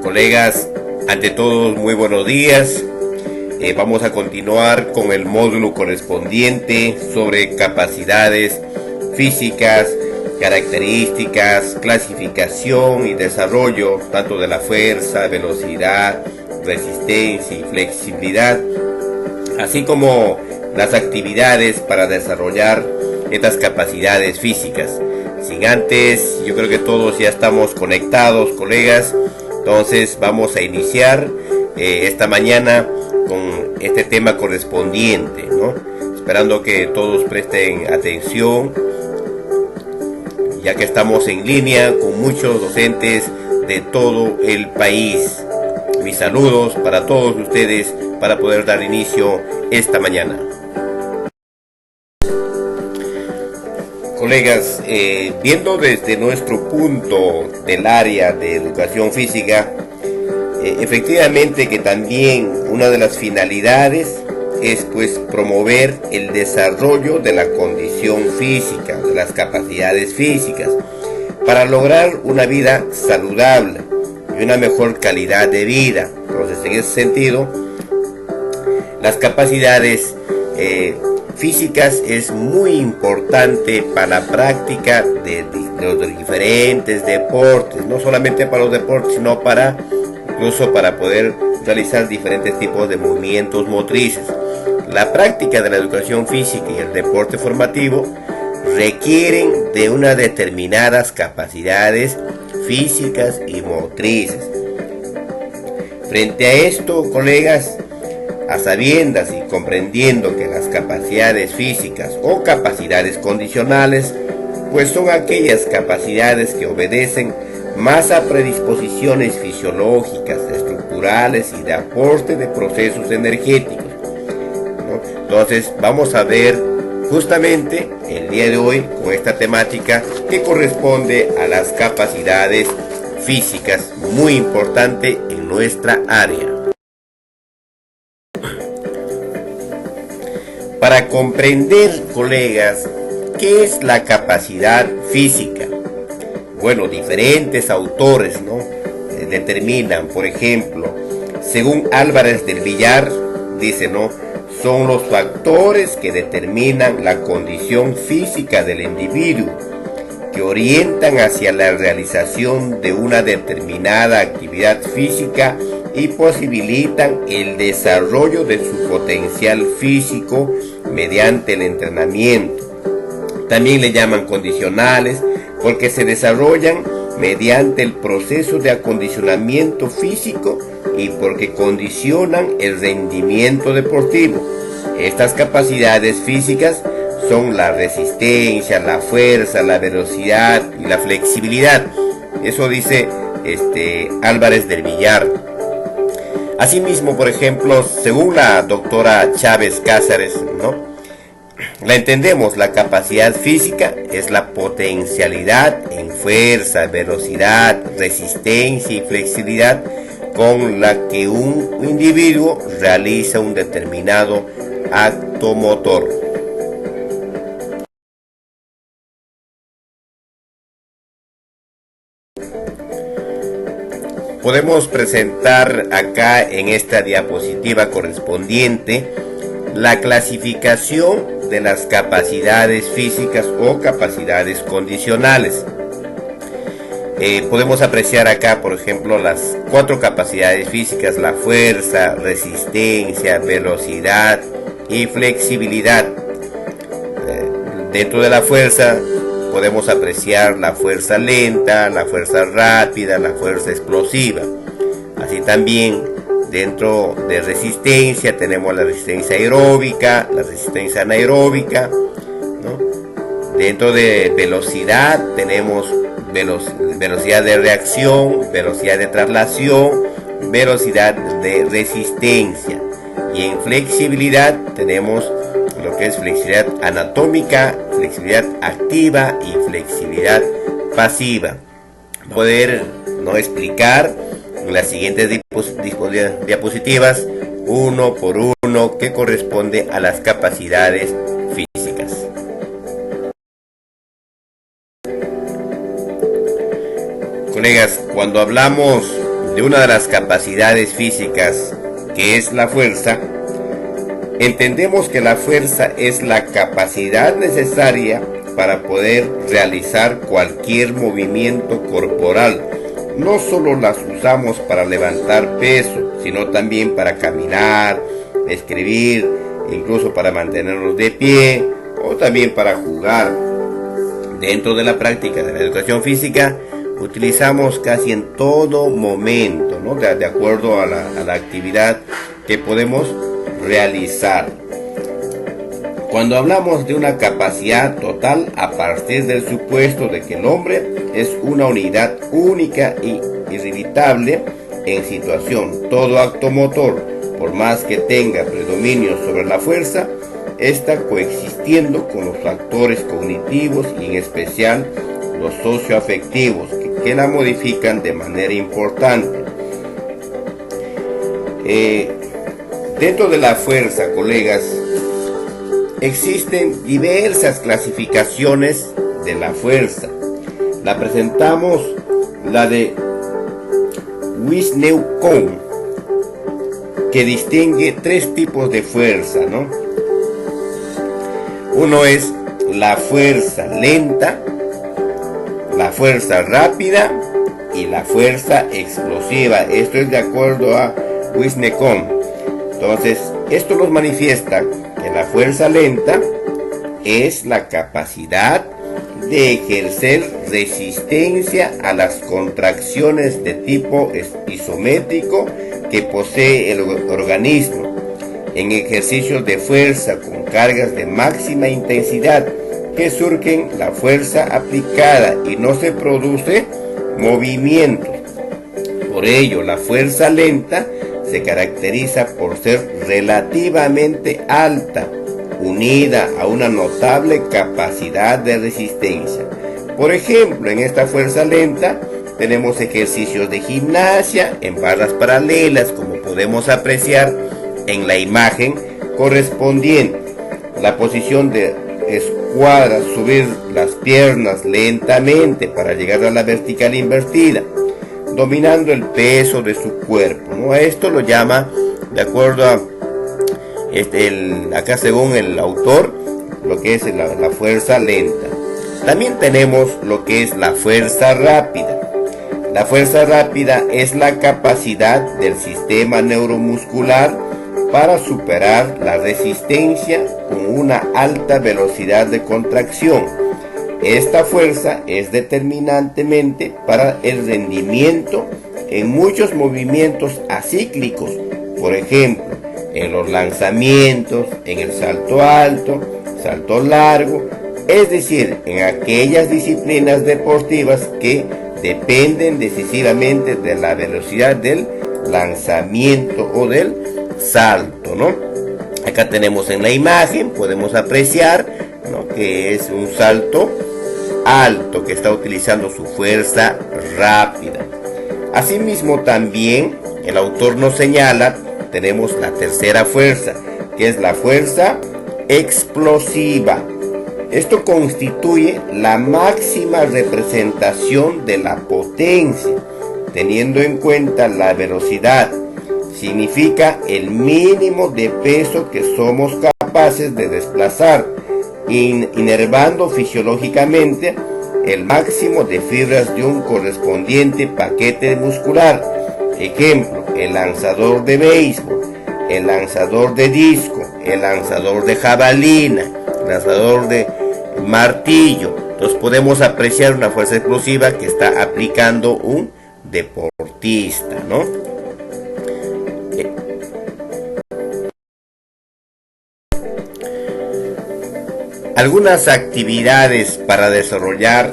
Colegas, ante todo, muy buenos días. Vamos a continuar con el módulo correspondiente sobre capacidades físicas, características, clasificación y desarrollo tanto de la fuerza, velocidad, resistencia y flexibilidad, así como las actividades para desarrollar estas capacidades físicas. Sin antes, yo creo que todos ya estamos conectados, colegas. Entonces vamos a iniciar esta mañana con este tema correspondiente, ¿no? Esperando que todos presten atención, ya que estamos en línea con muchos docentes de todo el país. Mis saludos para todos ustedes para poder dar inicio esta mañana. Colegas, viendo desde nuestro punto del área de educación física, efectivamente que también una de las finalidades es pues promover el desarrollo de la condición física, de las capacidades físicas, para lograr una vida saludable y una mejor calidad de vida. Entonces, en ese sentido, las capacidades físicas es muy importante para la práctica de los diferentes deportes, no solamente para los deportes, sino incluso para poder realizar diferentes tipos de movimientos motrices. La práctica de la educación física y el deporte formativo requieren de unas determinadas capacidades físicas y motrices. Frente a esto, colegas, a sabiendas y comprendiendo que las capacidades físicas o capacidades condicionales pues son aquellas capacidades que obedecen más a predisposiciones fisiológicas, estructurales y de aporte de procesos energéticos, ¿no? Entonces vamos a ver justamente el día de hoy con esta temática que corresponde a las capacidades físicas, muy importante en nuestra área. Para comprender, colegas, ¿qué es la capacidad física? Bueno, diferentes autores, ¿no? Determinan, por ejemplo, según Álvarez del Villar, dice, ¿no? Son los factores que determinan la condición física del individuo, que orientan hacia la realización de una determinada actividad física y posibilitan el desarrollo de su potencial físico mediante el entrenamiento. También le llaman condicionales porque se desarrollan mediante el proceso de acondicionamiento físico y porque condicionan el rendimiento deportivo. Estas capacidades físicas son la resistencia, la fuerza, la velocidad y la flexibilidad. Eso dice Álvarez del Villar. Asimismo, por ejemplo, según la doctora Chávez Cáceres, ¿no? La entendemos, la capacidad física es la potencialidad en fuerza, velocidad, resistencia y flexibilidad con la que un individuo realiza un determinado acto motor. Podemos presentar acá en esta diapositiva correspondiente la clasificación de las capacidades físicas o capacidades condicionales. Podemos apreciar acá, por ejemplo, las 4 capacidades físicas: la fuerza, resistencia, velocidad y flexibilidad. Dentro de la fuerza podemos apreciar la fuerza lenta, la fuerza rápida, la fuerza explosiva. Así también dentro de resistencia tenemos la resistencia aeróbica, la resistencia anaeróbica, ¿no? Dentro de velocidad tenemos velocidad de reacción, velocidad de traslación, velocidad de resistencia. Y en flexibilidad tenemos lo que es flexibilidad anatómica, flexibilidad activa y flexibilidad pasiva. Poder no explicar en las siguientes diapositivas uno por uno que corresponde a las capacidades físicas. Colegas, cuando hablamos de una de las capacidades físicas, que es la fuerza, entendemos que la fuerza es la capacidad necesaria para poder realizar cualquier movimiento corporal. No solo las usamos para levantar peso, sino también para caminar, escribir, incluso para mantenernos de pie o también para jugar. Dentro de la práctica de la educación física utilizamos casi en todo momento, ¿no? de acuerdo a la actividad que podemos realizar. Cuando hablamos de una capacidad total, a partir del supuesto de que el hombre es una unidad única y irrevocable en situación, todo acto motor, por más que tenga predominio sobre la fuerza, está coexistiendo con los factores cognitivos y en especial los socioafectivos que la modifican de manera importante. Dentro de la fuerza, colegas, existen diversas clasificaciones de la fuerza. La presentamos la de Wisniewski, que distingue tres tipos de fuerza, ¿no? Uno es la fuerza lenta, la fuerza rápida y la fuerza explosiva. Esto es de acuerdo a Wisniewski. Entonces, esto nos manifiesta que la fuerza lenta es la capacidad de ejercer resistencia a las contracciones de tipo isométrico que posee el organismo en ejercicios de fuerza con cargas de máxima intensidad que surgen la fuerza aplicada y no se produce movimiento. Por ello, la fuerza lenta se caracteriza por ser relativamente alta, unida a una notable capacidad de resistencia. Por ejemplo, en esta fuerza lenta tenemos ejercicios de gimnasia en barras paralelas, como podemos apreciar en la imagen correspondiente. La posición de escuadra, subir las piernas lentamente para llegar a la vertical invertida, dominando el peso de su cuerpo, ¿no? Esto lo llama, de acuerdo a acá según el autor, lo que es la fuerza lenta. También tenemos lo que es la fuerza rápida. La fuerza rápida es la capacidad del sistema neuromuscular para superar la resistencia con una alta velocidad de contracción. Esta fuerza es determinantemente para el rendimiento en muchos movimientos acíclicos, por ejemplo, en los lanzamientos, en el salto alto, salto largo, es decir, en aquellas disciplinas deportivas que dependen decisivamente de la velocidad del lanzamiento o del salto, ¿no? Acá tenemos en la imagen, podemos apreciar, ¿no?, que es un salto alto que está utilizando su fuerza rápida. Asimismo, también el autor nos señala, tenemos la tercera fuerza, que es la fuerza explosiva. Esto constituye la máxima representación de la potencia, teniendo en cuenta la velocidad. Significa el mínimo de peso que somos capaces de desplazar, inervando fisiológicamente el máximo de fibras de un correspondiente paquete muscular. Ejemplo, el lanzador de béisbol, el lanzador de disco, el lanzador de jabalina, el lanzador de martillo. Entonces podemos apreciar una fuerza explosiva que está aplicando un deportista, ¿no? Algunas actividades para desarrollar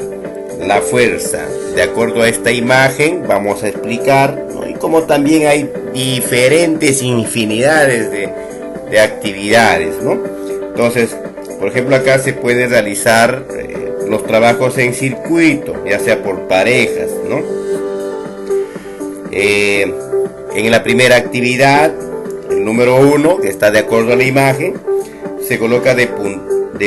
la fuerza. De acuerdo a esta imagen vamos a explicar, ¿no? Y como también hay diferentes infinidades de actividades, ¿no? Entonces, por ejemplo, acá se puede realizar los trabajos en circuito, ya sea por parejas, ¿no? En la primera actividad, el número 1, que está de acuerdo a la imagen, se coloca de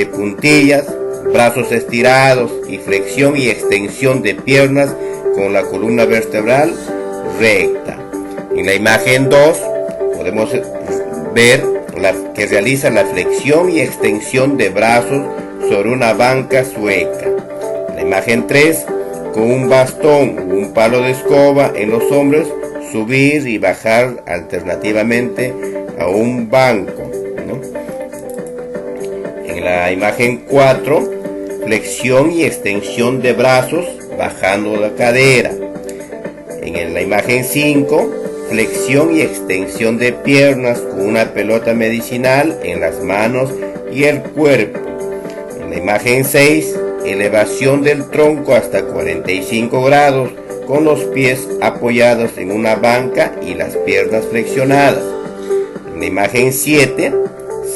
puntillas, brazos estirados y flexión y extensión de piernas con la columna vertebral recta. En la imagen 2 podemos ver que realiza la flexión y extensión de brazos sobre una banca sueca. En la imagen 3, con un bastón o un palo de escoba en los hombros, subir y bajar alternativamente a un banco, ¿no? En la imagen 4, flexión y extensión de brazos bajando la cadera. En la imagen 5, flexión y extensión de piernas con una pelota medicinal en las manos y el cuerpo. En la imagen 6, elevación del tronco hasta 45 grados con los pies apoyados en una banca y las piernas flexionadas. En la imagen 7,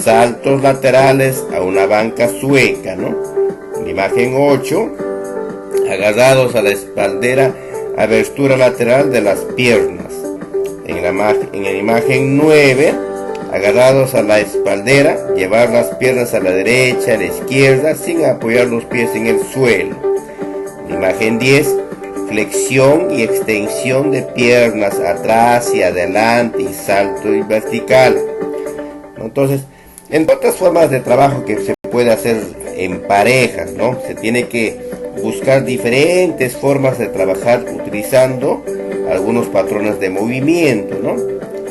saltos laterales a una banca sueca, ¿no? En la imagen 8, agarrados a la espaldera, abertura lateral de las piernas. En la imagen 9, agarrados a la espaldera, llevar las piernas a la derecha, a la izquierda, sin apoyar los pies en el suelo. En la imagen 10, flexión y extensión de piernas atrás y adelante y salto y vertical. Entonces, en otras formas de trabajo que se puede hacer en parejas, ¿no? Se tiene que buscar diferentes formas de trabajar utilizando algunos patrones de movimiento, ¿no?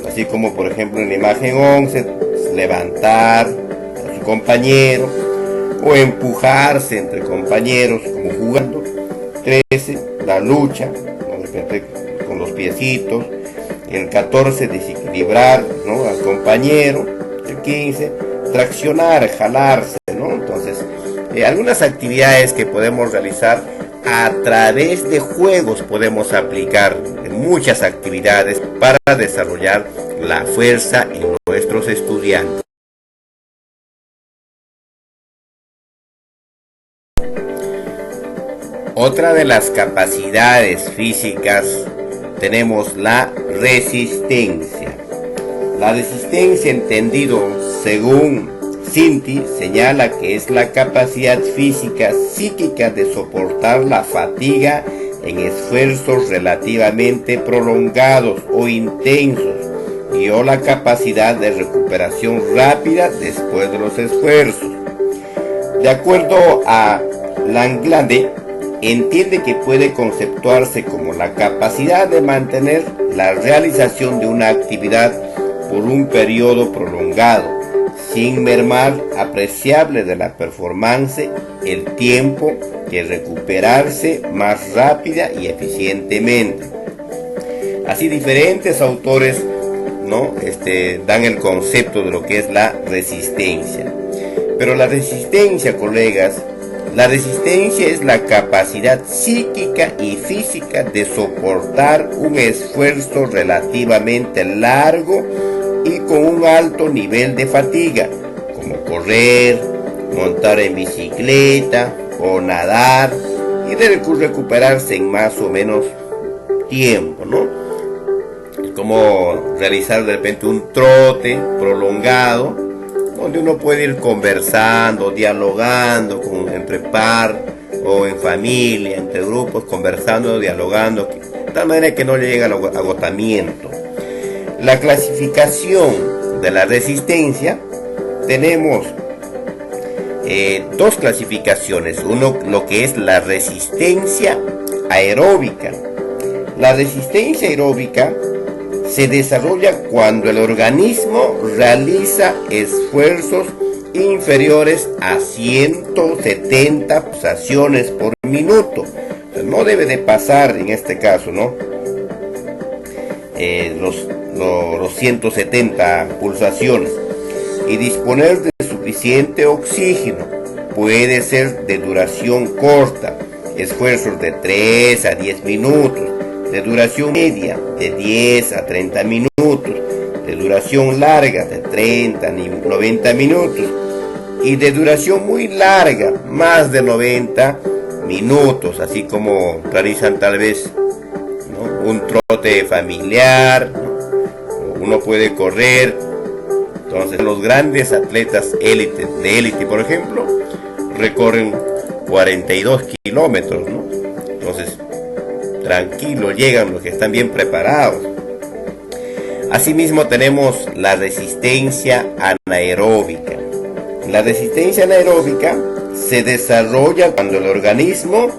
Así como por ejemplo en la imagen 11, levantar a su compañero o empujarse entre compañeros como jugando. 13, la lucha, ¿no? De repente con los piecitos. El 14, desequilibrar, ¿no? Al compañero. El 15, traccionar, jalarse, ¿no? Entonces, algunas actividades que podemos realizar a través de juegos podemos aplicar en muchas actividades para desarrollar la fuerza en nuestros estudiantes. Otra de las capacidades físicas tenemos la resistencia. La resistencia, entendido según Cinti, señala que es la capacidad física psíquica de soportar la fatiga en esfuerzos relativamente prolongados o intensos y o la capacidad de recuperación rápida después de los esfuerzos. De acuerdo a Langlade, entiende que puede conceptuarse como la capacidad de mantener la realización de una actividad por un periodo prolongado, sin mermar apreciable de la performance, el tiempo de recuperarse más rápida y eficientemente. Así diferentes autores, ¿no? Dan el concepto de lo que es la resistencia. Pero la resistencia, colegas, la resistencia es la capacidad psíquica y física de soportar un esfuerzo relativamente largo y con un alto nivel de fatiga, como correr, montar en bicicleta o nadar, y de recuperarse en más o menos tiempo, ¿no? Es como realizar de repente un trote prolongado, donde uno puede ir conversando, dialogando entre par o en familia, entre grupos, conversando, dialogando, de tal manera que no llegue al agotamiento. La clasificación de la resistencia, tenemos dos clasificaciones. Uno, lo que es la resistencia aeróbica. La resistencia aeróbica se desarrolla cuando el organismo realiza esfuerzos inferiores a 170 pulsaciones por minuto. Entonces, no debe de pasar en este caso, ¿no? Los 170 pulsaciones, y disponer de suficiente oxígeno. Puede ser de duración corta, esfuerzos de 3 a 10 minutos, de duración media de 10 a 30 minutos, de duración larga de 30 a 90 minutos y de duración muy larga, más de 90 minutos, así como realizan tal vez, ¿no?, un trote familiar, ¿no? Uno puede correr. Entonces los grandes atletas de élite, por ejemplo, recorren 42 kilómetros, ¿no? Entonces tranquilo, llegan los que están bien preparados. Asimismo tenemos la resistencia anaeróbica. La resistencia anaeróbica se desarrolla cuando el organismo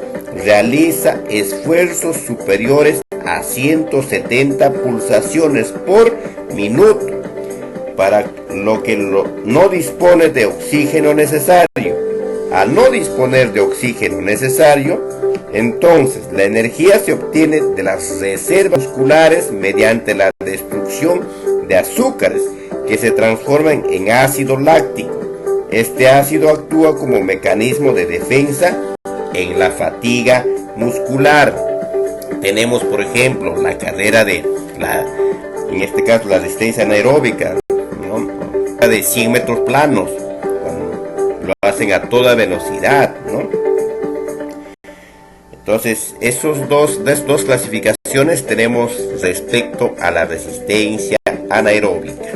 realiza esfuerzos superiores a 170 pulsaciones por minuto, para lo que no dispone de oxígeno necesario. Al no disponer de oxígeno necesario, entonces la energía se obtiene de las reservas musculares mediante la destrucción de azúcares que se transforman en ácido láctico. Este ácido actúa como mecanismo de defensa en la fatiga muscular. Tenemos, por ejemplo, la carrera en este caso la resistencia anaeróbica, ¿no? De 100 metros planos, lo hacen a toda velocidad, ¿no? Entonces, estas dos clasificaciones tenemos respecto a la resistencia anaeróbica.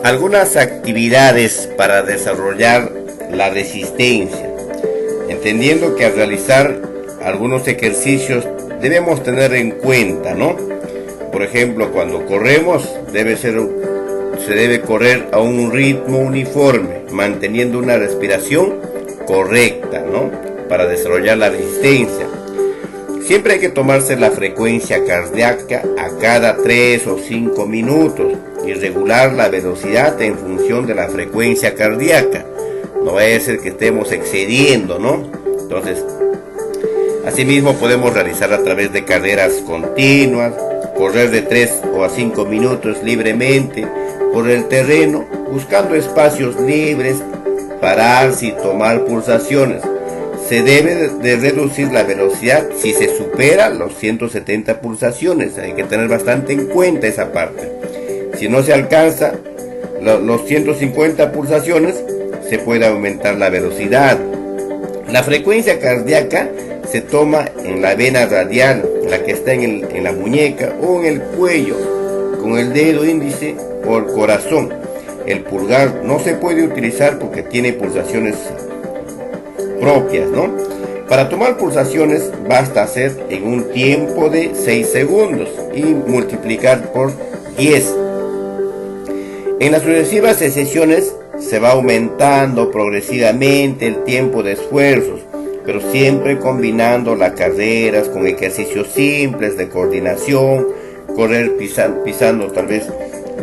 Algunas actividades para desarrollar la resistencia, entendiendo que al realizar algunos ejercicios debemos tener en cuenta, ¿no? Por ejemplo, cuando corremos se debe correr a un ritmo uniforme, manteniendo una respiración correcta, ¿no? Para desarrollar la resistencia. Siempre hay que tomarse la frecuencia cardíaca a cada 3 o 5 minutos y regular la velocidad en función de la frecuencia cardíaca. No vaya a ser que estemos excediendo, ¿no? Entonces, asimismo podemos realizar a través de carreras continuas, correr de 3 o a 5 minutos libremente por el terreno, buscando espacios libres, pararse y tomar pulsaciones. Se debe de reducir la velocidad si se supera los 170 pulsaciones. Hay que tener bastante en cuenta esa parte. Si no se alcanza los 150 pulsaciones, se puede aumentar la velocidad. La frecuencia cardíaca se toma en la vena radial, la que está en la muñeca o en el cuello, con el dedo índice o el corazón. El pulgar no se puede utilizar porque tiene pulsaciones propias, ¿no? Para tomar pulsaciones basta hacer en un tiempo de 6 segundos y multiplicar por 10. En las sucesivas sesiones se va aumentando progresivamente el tiempo de esfuerzos, pero siempre combinando las carreras con ejercicios simples de coordinación, correr pisando tal vez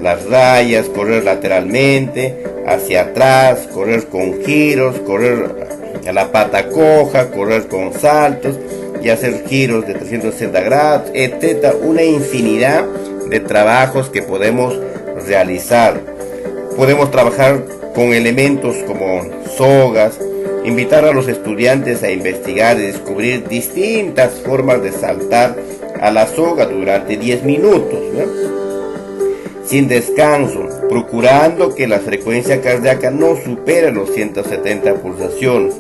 las rayas, correr lateralmente, hacia atrás, correr con giros, correr a la pata coja, correr con saltos y hacer giros de 360 grados, etc. Una infinidad de trabajos que podemos realizar. Podemos trabajar con elementos como sogas, invitar a los estudiantes a investigar y descubrir distintas formas de saltar a la soga durante 10 minutos, ¿no? Sin descanso, procurando que la frecuencia cardíaca no supere los 170 pulsaciones.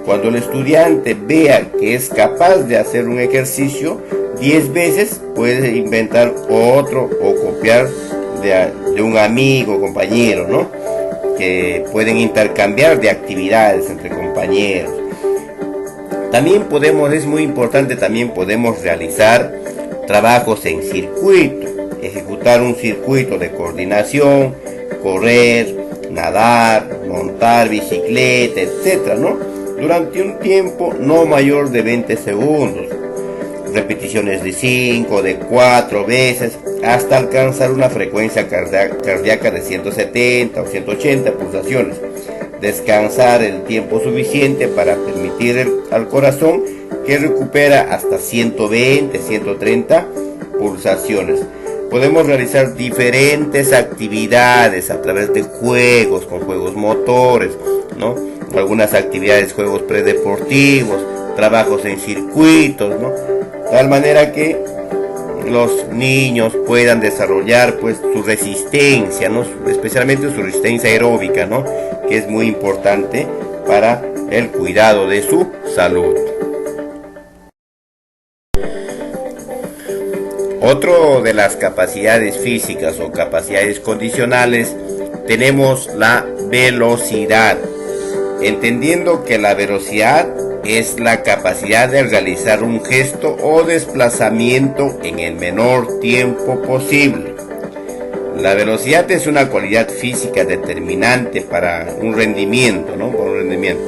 Cuando el estudiante vea que es capaz de hacer un ejercicio 10 veces, puede inventar otro o copiar de un amigo o compañero, ¿no? Que pueden intercambiar de actividades entre compañeros. También es muy importante, podemos realizar trabajos en circuito, ejecutar un circuito de coordinación, correr, nadar, montar bicicleta, etc., ¿no? Durante un tiempo no mayor de 20 segundos. Repeticiones de 5, de 4 veces, hasta alcanzar una frecuencia cardíaca de 170 o 180 pulsaciones. Descansar el tiempo suficiente para permitir al corazón que recupera hasta 120, 130 pulsaciones. Podemos realizar diferentes actividades a través de juegos, con juegos motores, ¿no? Algunas actividades, juegos predeportivos, trabajos en circuitos, ¿no? De tal manera que los niños puedan desarrollar pues su resistencia, ¿no? Especialmente su resistencia aeróbica, ¿no? Que es muy importante para el cuidado de su salud. Otro de las capacidades físicas o capacidades condicionales, tenemos la velocidad. Entendiendo que la velocidad es la capacidad de realizar un gesto o desplazamiento en el menor tiempo posible. La velocidad es una cualidad física determinante para un rendimiento, ¿no? Para un rendimiento.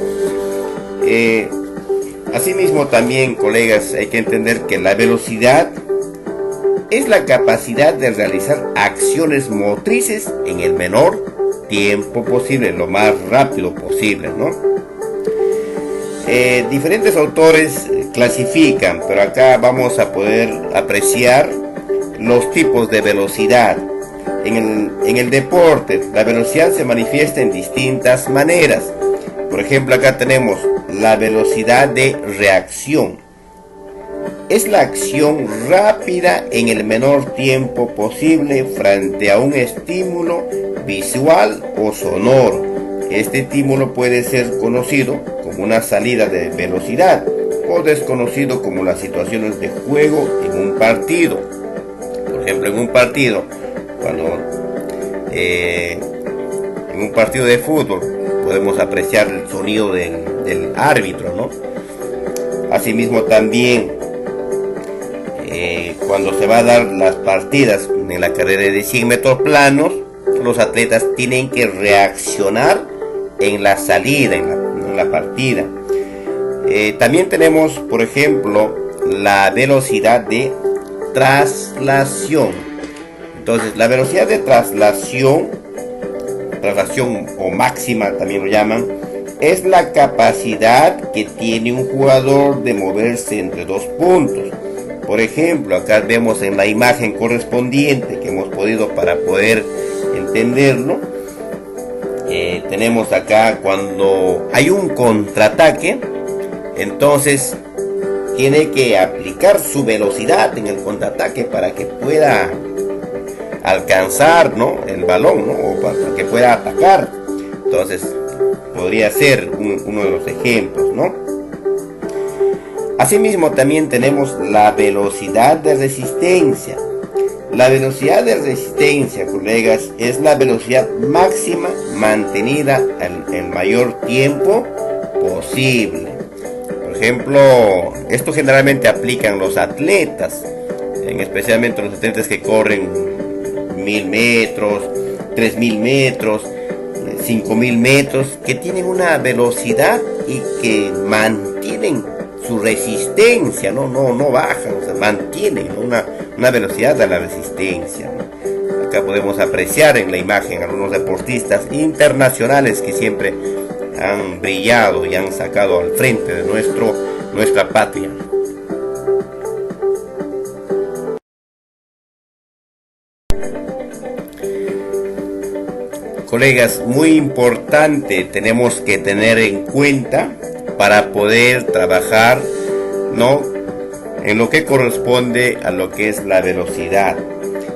Asimismo también, colegas, hay que entender que la velocidad es la capacidad de realizar acciones motrices en el menor tiempo posible, lo más rápido posible, ¿no? Diferentes autores clasifican, pero acá vamos a poder apreciar los tipos de velocidad. En el deporte, la velocidad se manifiesta en distintas maneras. Por ejemplo, acá tenemos la velocidad de reacción. Es la acción rápida en el menor tiempo posible frente a un estímulo visual o sonoro. Este estímulo puede ser conocido como una salida de velocidad o desconocido como las situaciones de juego en un partido. Por ejemplo, en un partido, en un partido de fútbol podemos apreciar el sonido del árbitro, ¿no? Asimismo también cuando se va a dar las partidas en la carrera de 100 metros planos, los atletas tienen que reaccionar en la salida, en la partida. También tenemos, por ejemplo, la velocidad de traslación. Entonces, la velocidad de traslación o máxima también lo llaman, es la capacidad que tiene un jugador de moverse entre dos puntos. Por ejemplo, acá vemos en la imagen correspondiente que hemos podido para poder entenderlo. Tenemos acá cuando hay un contraataque, entonces tiene que aplicar su velocidad en el contraataque para que pueda alcanzar, ¿no?, el balón, ¿no?, o para que pueda atacar. Entonces podría ser uno de los ejemplos, ¿no? Asimismo también tenemos la velocidad de resistencia. La velocidad de resistencia, colegas, es la velocidad máxima mantenida el mayor tiempo posible. Por ejemplo, esto generalmente aplican los atletas, especialmente los atletas que corren 1000 metros, 3000 metros, 5000 metros, que tienen una velocidad y que mantienen su resistencia, no bajan, o sea, mantienen una velocidad de la resistencia, ¿no? Acá podemos apreciar en la imagen algunos deportistas internacionales que siempre han brillado y han sacado al frente de nuestra patria. Colegas, muy importante tenemos que tener en cuenta para poder trabajar, ¿no?, en lo que corresponde a lo que es la velocidad.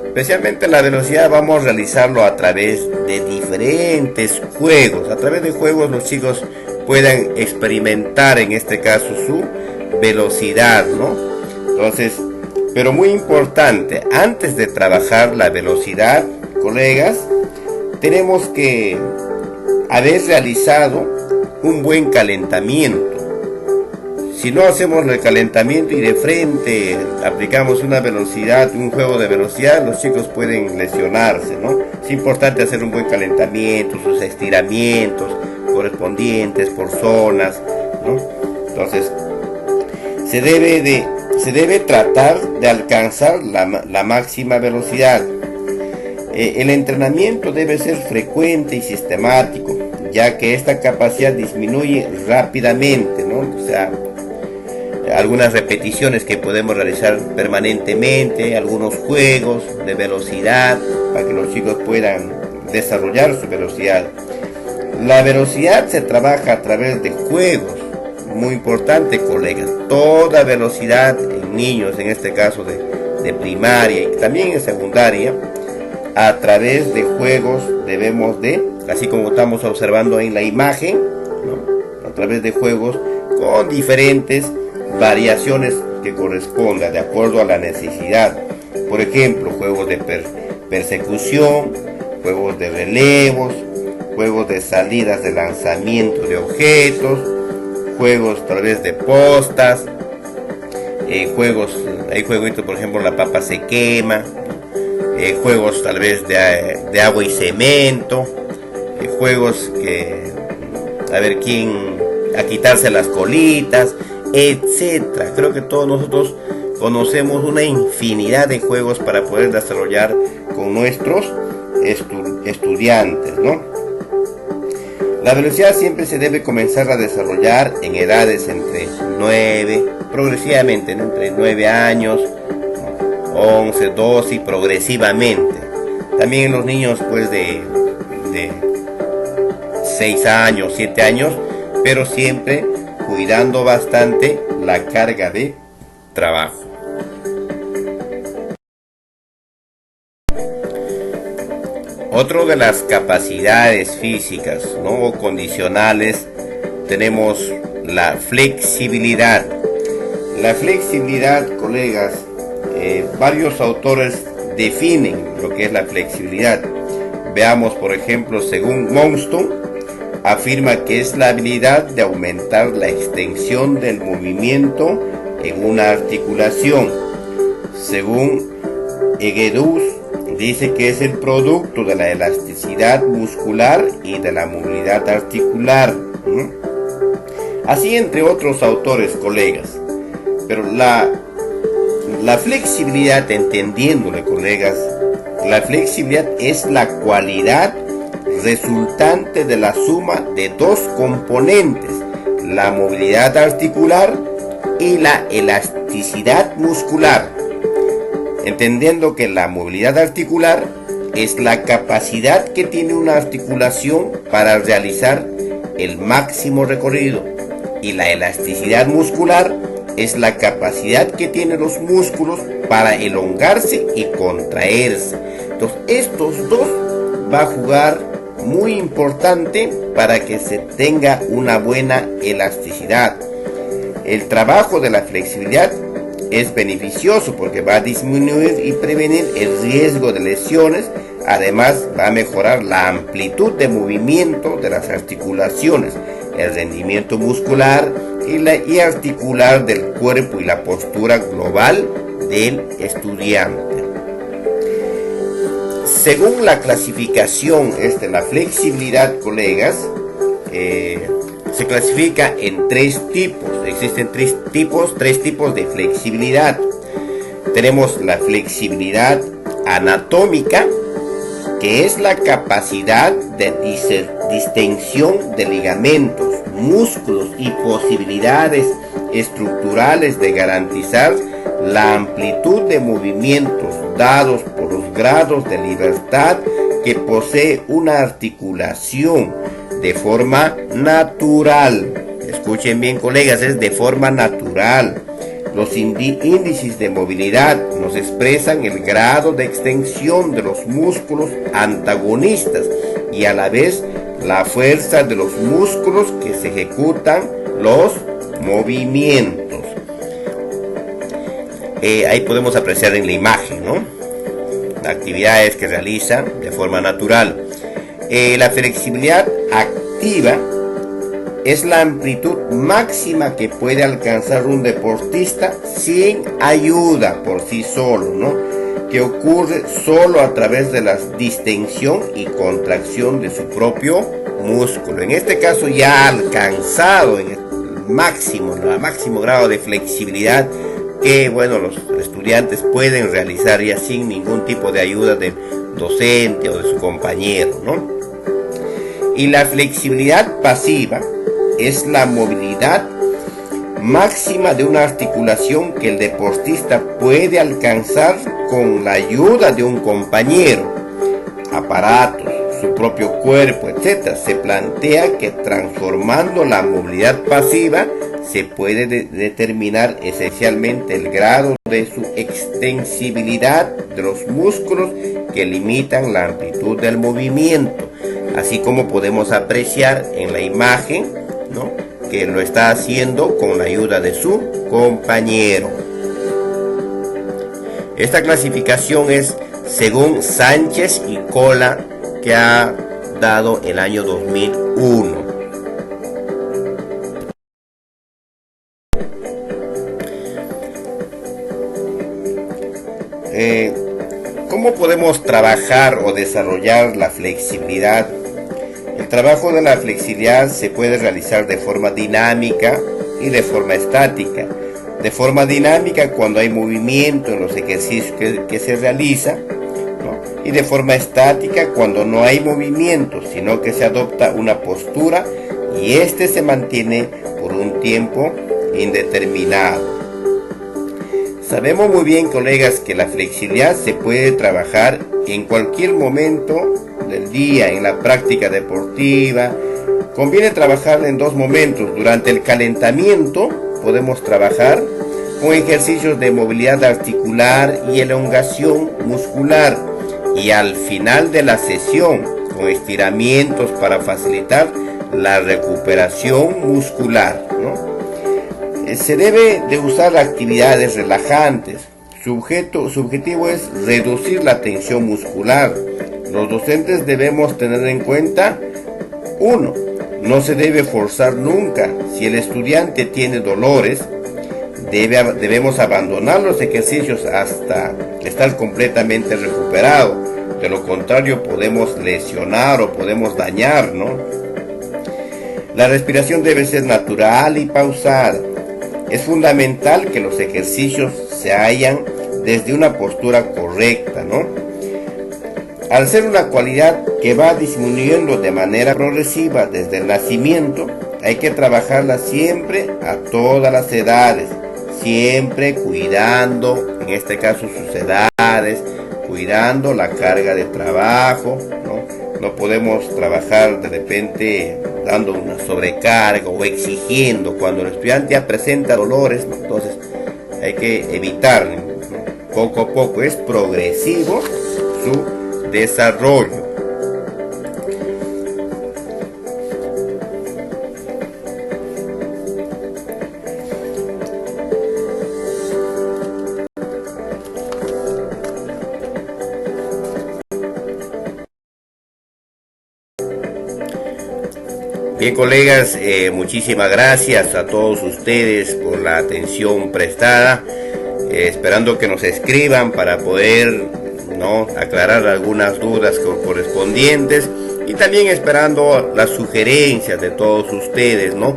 Especialmente la velocidad vamos a realizarlo a través de diferentes juegos. A través de juegos los chicos puedan experimentar en este caso su velocidad, ¿no? Entonces, pero muy importante, antes de trabajar la velocidad, colegas, tenemos que haber realizado un buen calentamiento. Si no hacemos el calentamiento y de frente aplicamos una velocidad, un juego de velocidad, los chicos pueden lesionarse, ¿no? Es importante hacer un buen calentamiento, sus estiramientos correspondientes por zonas, ¿no? Entonces, se debe tratar de alcanzar la máxima velocidad. El entrenamiento debe ser frecuente y sistemático, ya que esta capacidad disminuye rápidamente, ¿no? O sea, algunas repeticiones que podemos realizar permanentemente, algunos juegos de velocidad para que los chicos puedan desarrollar su velocidad. La velocidad se trabaja a través de juegos, muy importante, colegas. Toda velocidad en niños, en este caso de primaria y también en secundaria, a través de juegos debemos de, así como estamos observando en la imagen, ¿no?, a través de juegos con diferentes variaciones que correspondan de acuerdo a la necesidad. Por ejemplo, juegos de persecución, juegos de relevos, juegos de salidas de lanzamiento de objetos, juegos tal vez de postas, hay jueguitos, por ejemplo, la papa se quema, juegos tal vez de agua y cemento, juegos que, a ver quién, a quitarse las colitas, etcétera. Creo que todos nosotros conocemos una infinidad de juegos para poder desarrollar con nuestros estudiantes, ¿no? La velocidad siempre se debe comenzar a desarrollar en edades entre 9, progresivamente, ¿no? Entre 9 años, 11, 12 y progresivamente. También en los niños pues de 6 años, 7 años, pero siempre cuidando bastante la carga de trabajo. Otro de las capacidades físicas, ¿no?, o condicionales, tenemos la flexibilidad. La flexibilidad, colegas, varios autores definen lo que es la flexibilidad. Veamos, por ejemplo, según Monston, afirma que es la habilidad de aumentar la extensión del movimiento en una articulación. Según Egedus, dice que es el producto de la elasticidad muscular y de la movilidad articular. Así entre otros autores, colegas. Pero la flexibilidad, entendiéndole, colegas, la flexibilidad es la cualidad resultante de la suma de dos componentes, la movilidad articular y la elasticidad muscular. Entendiendo que la movilidad articular es la capacidad que tiene una articulación para realizar el máximo recorrido, y la elasticidad muscular es la capacidad que tienen los músculos para elongarse y contraerse. Entonces estos dos va a jugar muy importante para que se tenga una buena elasticidad. El trabajo de la flexibilidad es beneficioso porque va a disminuir y prevenir el riesgo de lesiones. Además va a mejorar la amplitud de movimiento de las articulaciones, el rendimiento muscular y articular del cuerpo y la postura global del estudiante. Según la clasificación la flexibilidad, colegas, se clasifica en tres tipos. Existen tres tipos de flexibilidad. Tenemos la flexibilidad anatómica, que es la capacidad de distensión de ligamentos, músculos y posibilidades estructurales de garantizar la amplitud de movimientos dados por los grados de libertad que posee una articulación de forma natural. Escuchen bien, colegas, es de forma natural. Los índices de movilidad nos expresan el grado de extensión de los músculos antagonistas y a la vez la fuerza de los músculos que se ejecutan los movimientos. Ahí podemos apreciar en la imagen, ¿no?, actividades que realiza de forma natural. La flexibilidad activa es la amplitud máxima que puede alcanzar un deportista sin ayuda por sí solo, ¿no?, que ocurre solo a través de la distensión y contracción de su propio músculo. En este caso ya ha alcanzado en el máximo grado de flexibilidad que, bueno, los estudiantes pueden realizar ya sin ningún tipo de ayuda del docente o de su compañero, ¿no? Y la flexibilidad pasiva es la movilidad máxima de una articulación que el deportista puede alcanzar con la ayuda de un compañero, aparatos, su propio cuerpo, etc. Se plantea que transformando la movilidad pasiva se puede determinar esencialmente el grado de su extensibilidad de los músculos que limitan la amplitud del movimiento, así como podemos apreciar en la imagen, ¿no?, que lo está haciendo con la ayuda de su compañero. Esta clasificación es según Sánchez y Cola, que ha dado el año 2001. ¿cómo podemos trabajar o desarrollar la flexibilidad? El trabajo de la flexibilidad se puede realizar de forma dinámica y de forma estática. De forma dinámica cuando hay movimiento en los ejercicios que se realizan, ¿no? Y de forma estática cuando no hay movimiento, sino que se adopta una postura y este se mantiene por un tiempo indeterminado. Sabemos muy bien, colegas, que la flexibilidad se puede trabajar en cualquier momento del día, en la práctica deportiva. Conviene trabajar en dos momentos. Durante el calentamiento podemos trabajar con ejercicios de movilidad articular y elongación muscular, y al final de la sesión con estiramientos para facilitar la recuperación muscular, ¿no? Se debe de usar actividades relajantes. Su objetivo es reducir la tensión muscular. Los docentes debemos tener en cuenta: 1. No se debe forzar nunca. Si el estudiante tiene dolores, debemos abandonar los ejercicios hasta estar completamente recuperado. De lo contrario, podemos lesionar o podemos dañar, ¿no? La respiración debe ser natural y pausada. Es fundamental que los ejercicios se hagan desde una postura correcta, ¿no? Al ser una cualidad que va disminuyendo de manera progresiva desde el nacimiento, hay que trabajarla siempre a todas las edades, siempre cuidando, en este caso, sus edades, cuidando la carga de trabajo, ¿no? No podemos trabajar de repente dando una sobrecarga o exigiendo. Cuando el estudiante ya presenta dolores, ¿no? Entonces hay que evitar, ¿no? Poco a poco, es progresivo su desarrollo. Bien, colegas, muchísimas gracias a todos ustedes por la atención prestada, esperando que nos escriban para poder, ¿no?, aclarar algunas dudas correspondientes, y también esperando las sugerencias de todos ustedes, ¿no?,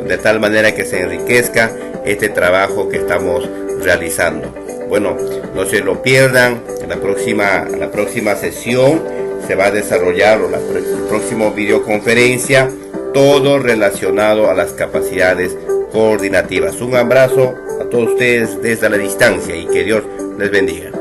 de tal manera que se enriquezca este trabajo que estamos realizando. Bueno, no se lo pierdan. La próxima sesión se va a desarrollar, o la próxima videoconferencia, todo relacionado a las capacidades coordinativas. Un abrazo a todos ustedes desde la distancia y que Dios les bendiga.